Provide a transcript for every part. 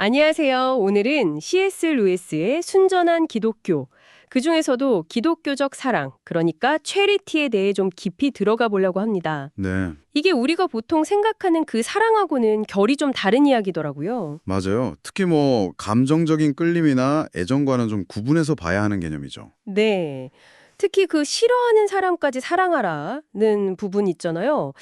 안녕하세요. 오늘은 C.S. 루이스의 순전한 기독교, 그중에서도 기독교적 사랑, 그러니까 체리티에 대해 좀 깊이 들어가 보려고 합니다. 네, 이게 우리가 보통 생각하는 그 사랑하고는 결이 좀 다른 이야기더라고요. 맞아요. 특히 감정적인 끌림이나 애정과는 좀 구분해서 봐야 하는 개념이죠. 네. 특히 그 싫어하는 사람까지 사랑하라는 부분 있잖아요.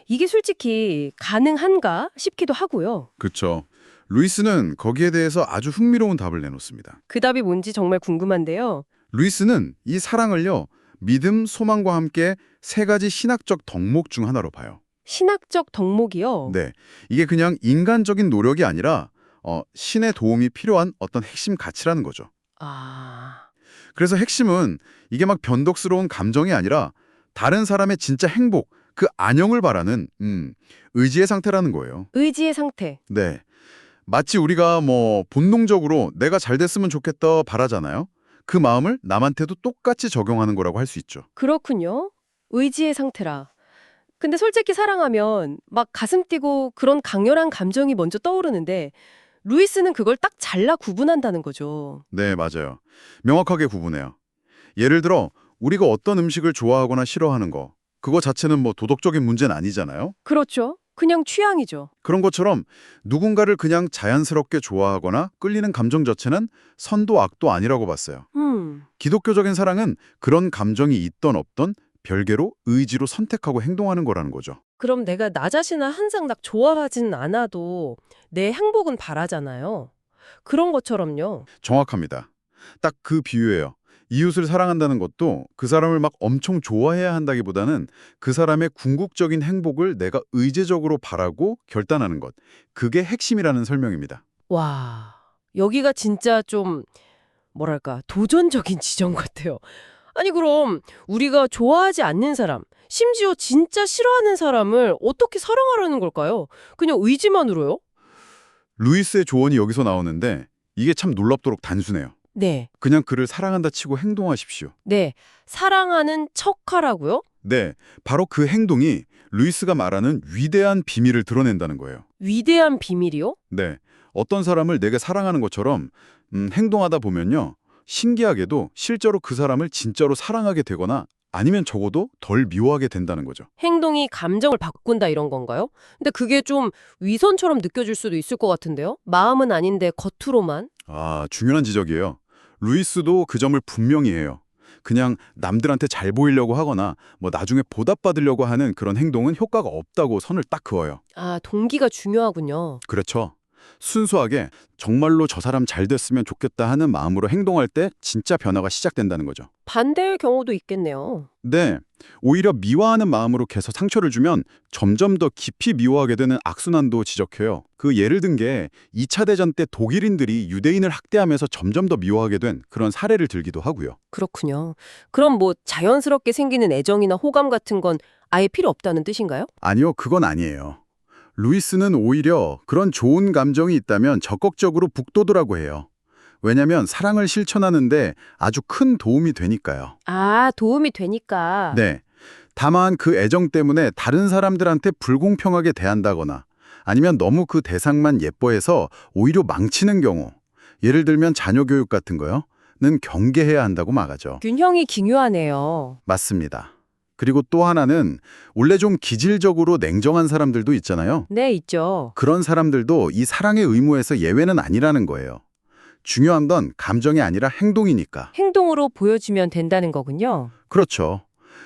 이게 솔직히 가능한가 싶기도 하고요. 그렇죠. 루이스는 거기에 대해서 아주 흥미로운 답을 내놓습니다. 그 답이 뭔지 정말 궁금한데요. 루이스는 이 사랑을요, 믿음, 소망과 함께 세 가지 신학적 덕목 중 하나로 봐요. 신학적 덕목이요. 네, 이게 그냥 인간적인 노력이 아니라 신의 도움이 필요한 어떤 핵심 가치라는 거죠. 아... 그래서 핵심은 이게 막 변덕스러운 감정이 아니라 다른 사람의 진짜 행복, 그 안녕을 바라는 의지의 상태라는 거예요. 의지의 상태. 네. 마치 우리가 본능적으로 내가 잘 됐으면 좋겠다 바라잖아요. 그 마음을 남한테도 똑같이 적용하는 거라고 할 수 있죠. 그렇군요. 의지의 상태라. 근데 솔직히 사랑하면 막 가슴 뛰고 그런 강렬한 감정이 먼저 떠오르는데 루이스는 그걸 딱 잘라 구분한다는 거죠. 네, 맞아요. 명확하게 구분해요. 예를 들어 우리가 어떤 음식을 좋아하거나 싫어하는 거, 그거 자체는 도덕적인 문제는 아니잖아요. 그렇죠. 그냥 취향이죠. 그런 것처럼 누군가를 그냥 자연스럽게 좋아하거나 끌리는 감정 자체는 선도 악도 아니라고 봤어요. 기독교적인 사랑은 그런 감정이 있던 없던 별개로 의지로 선택하고 행동하는 거라는 거죠. 그럼 내가 나 자신을 항상 딱 좋아하진 않아도 내 행복은 바라잖아요. 그런 것처럼요. 정확합니다. 딱 그 비유예요. 이웃을 사랑한다는 것도 그 사람을 막 엄청 좋아해야 한다기보다는 그 사람의 궁극적인 행복을 내가 의제적으로 바라고 결단하는 것. 그게 핵심이라는 설명입니다. 와, 여기가 진짜 좀 뭐랄까 도전적인 지점 같아요. 아니 그럼 우리가 좋아하지 않는 사람, 심지어 진짜 싫어하는 사람을 어떻게 사랑하라는 걸까요? 그냥 의지만으로요? 루이스의 조언이 여기서 나오는데 이게 참 놀랍도록 단순해요. 네. 그냥 그를 사랑한다 치고 행동하십시오. 네. 사랑하는 척하라고요? 네, 바로 그 행동이 루이스가 말하는 위대한 비밀을 드러낸다는 거예요. 위대한 비밀이요? 네, 어떤 사람을 내게 사랑하는 것처럼 행동하다 보면요. 신기하게도 실제로 그 사람을 진짜로 사랑하게 되거나 아니면 적어도 덜 미워하게 된다는 거죠. 행동이 감정을 바꾼다 이런 건가요? 근데 그게 좀 위선처럼 느껴질 수도 있을 것 같은데요? 마음은 아닌데 겉으로만? 아, 중요한 지적이에요. 루이스도 그 점을 분명히 해요. 그냥 남들한테 잘 보이려고 하거나 나중에 보답받으려고 하는 그런 행동은 효과가 없다고 선을 딱 그어요. 아, 동기가 중요하군요. 그렇죠. 순수하게 정말로 저 사람 잘 됐으면 좋겠다 하는 마음으로 행동할 때 진짜 변화가 시작된다는 거죠. 반대의 경우도 있겠네요. 네, 오히려 미워하는 마음으로 계속 상처를 주면 점점 더 깊이 미워하게 되는 악순환도 지적해요. 그 예를 든 게 2차 대전 때 독일인들이 유대인을 학대하면서 점점 더 미워하게 된 그런 사례를 들기도 하고요. 그렇군요. 그럼 뭐 자연스럽게 생기는 애정이나 호감 같은 건 아예 필요 없다는 뜻인가요? 아니요, 그건 아니에요. 루이스는 오히려 그런 좋은 감정이 있다면 적극적으로 북돋으라고 해요. 왜냐하면 사랑을 실천하는데 아주 큰 도움이 되니까요. 아, 도움이 되니까. 네. 다만 그 애정 때문에 다른 사람들한테 불공평하게 대한다거나 아니면 너무 그 대상만 예뻐해서 오히려 망치는 경우, 예를 들면 자녀 교육 같은 거요,는 경계해야 한다고 말하죠. 균형이 기묘하네요. 맞습니다. 그리고 또 하나는 원래 좀 기질적으로 냉정한 사람들도 있잖아요. 네, 있죠. 그런 사람들도 이 사랑의 의무에서 예외는 아니라는 거예요. 중요한 건 감정이 아니라 행동이니까. 행동으로 보여주면 된다는 거군요. 그렇죠.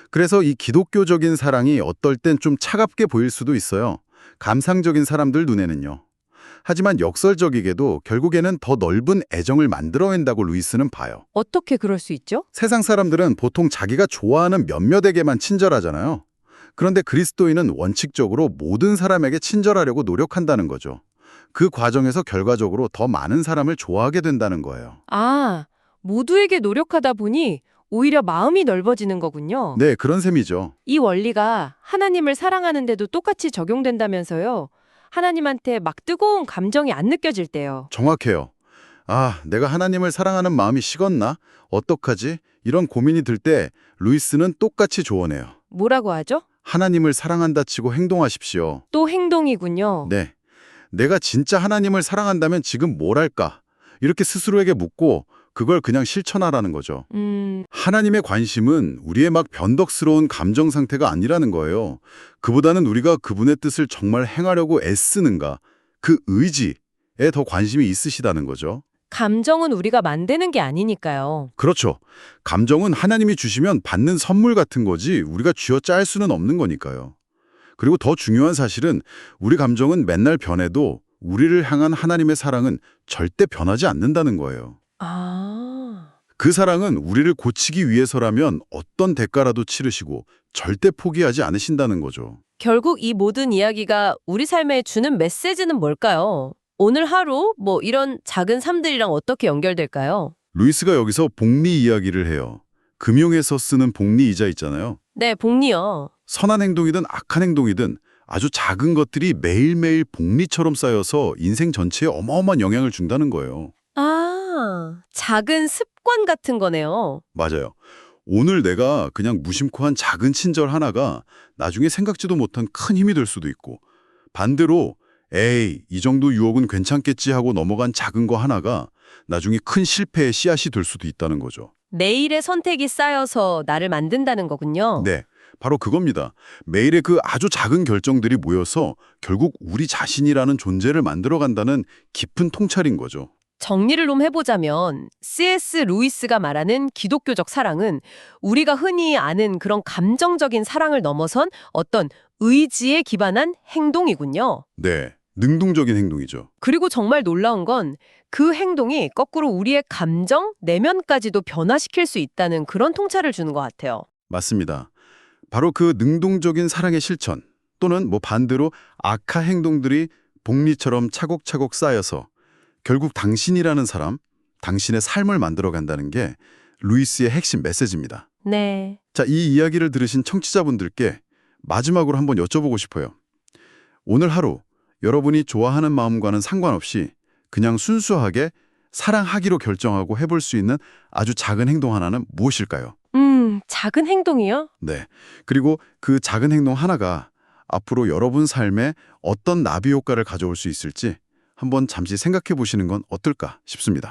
그래서 이 기독교적인 사랑이 어떨 땐 좀 차갑게 보일 수도 있어요. 감상적인 사람들 눈에는요. 하지만 역설적이게도 결국에는 더 넓은 애정을 만들어낸다고 루이스는 봐요. 어떻게 그럴 수 있죠? 세상 사람들은 보통 자기가 좋아하는 몇몇에게만 친절하잖아요. 그런데 그리스도인은 원칙적으로 모든 사람에게 친절하려고 노력한다는 거죠. 그 과정에서 결과적으로 더 많은 사람을 좋아하게 된다는 거예요. 아, 모두에게 노력하다 보니 오히려 마음이 넓어지는 거군요. 네, 그런 셈이죠. 이 원리가 하나님을 사랑하는데도 똑같이 적용된다면서요. 하나님한테 막 뜨거운 감정이 안 느껴질 때요. 정확해요. 아, 내가 하나님을 사랑하는 마음이 식었나? 어떡하지? 이런 고민이 들 때 루이스는 똑같이 조언해요. 뭐라고 하죠? 하나님을 사랑한다 치고 행동하십시오. 또 행동이군요. 네. 내가 진짜 하나님을 사랑한다면 지금 뭘 할까? 이렇게 스스로에게 묻고 그걸 그냥 실천하라는 거죠. 하나님의 관심은 우리의 막 변덕스러운 감정 상태가 아니라는 거예요. 그보다는 우리가 그분의 뜻을 정말 행하려고 애쓰는가, 그 의지에 더 관심이 있으시다는 거죠. 감정은 우리가 만드는 게 아니니까요. 그렇죠. 감정은 하나님이 주시면 받는 선물 같은 거지 우리가 쥐어짤 수는 없는 거니까요. 그리고 더 중요한 사실은 우리 감정은 맨날 변해도 우리를 향한 하나님의 사랑은 절대 변하지 않는다는 거예요. 아, 그 사랑은 우리를 고치기 위해서라면 어떤 대가라도 치르시고 절대 포기하지 않으신다는 거죠. 결국 이 모든 이야기가 우리 삶에 주는 메시지는 뭘까요? 오늘 하루 이런 작은 삶들이랑 어떻게 연결될까요? 루이스가 여기서 복리 이야기를 해요. 금융에서 쓰는 복리 이자 있잖아요. 네, 복리요. 선한 행동이든 악한 행동이든 아주 작은 것들이 매일매일 복리처럼 쌓여서 인생 전체에 어마어마한 영향을 준다는 거예요. 아, 작은 습관 같은 거네요. 맞아요. 오늘 내가 그냥 무심코 한 작은 친절 하나가 나중에 생각지도 못한 큰 힘이 될 수도 있고, 반대로 에이, 이 정도 유혹은 괜찮겠지 하고 넘어간 작은 거 하나가 나중에 큰 실패의 씨앗이 될 수도 있다는 거죠. 매일의 선택이 쌓여서 나를 만든다는 거군요. 네, 바로 그겁니다. 매일의 그 아주 작은 결정들이 모여서 결국 우리 자신이라는 존재를 만들어간다는 깊은 통찰인 거죠. 정리를 좀 해보자면 C.S. 루이스가 말하는 기독교적 사랑은 우리가 흔히 아는 그런 감정적인 사랑을 넘어선 어떤 의지에 기반한 행동이군요. 네, 능동적인 행동이죠. 그리고 정말 놀라운 건 그 행동이 거꾸로 우리의 감정, 내면까지도 변화시킬 수 있다는 그런 통찰을 주는 것 같아요. 맞습니다. 바로 그 능동적인 사랑의 실천 또는 반대로 악한 행동들이 복리처럼 차곡차곡 쌓여서 결국 당신이라는 사람, 당신의 삶을 만들어간다는 게 루이스의 핵심 메시지입니다. 네. 자, 이 이야기를 들으신 청취자분들께 마지막으로 한번 여쭤보고 싶어요. 오늘 하루 여러분이 좋아하는 마음과는 상관없이 그냥 순수하게 사랑하기로 결정하고 해볼 수 있는 아주 작은 행동 하나는 무엇일까요? 작은 행동이요? 네. 그리고 그 작은 행동 하나가 앞으로 여러분 삶에 어떤 나비 효과를 가져올 수 있을지 한번 잠시 생각해 보시는 건 어떨까 싶습니다.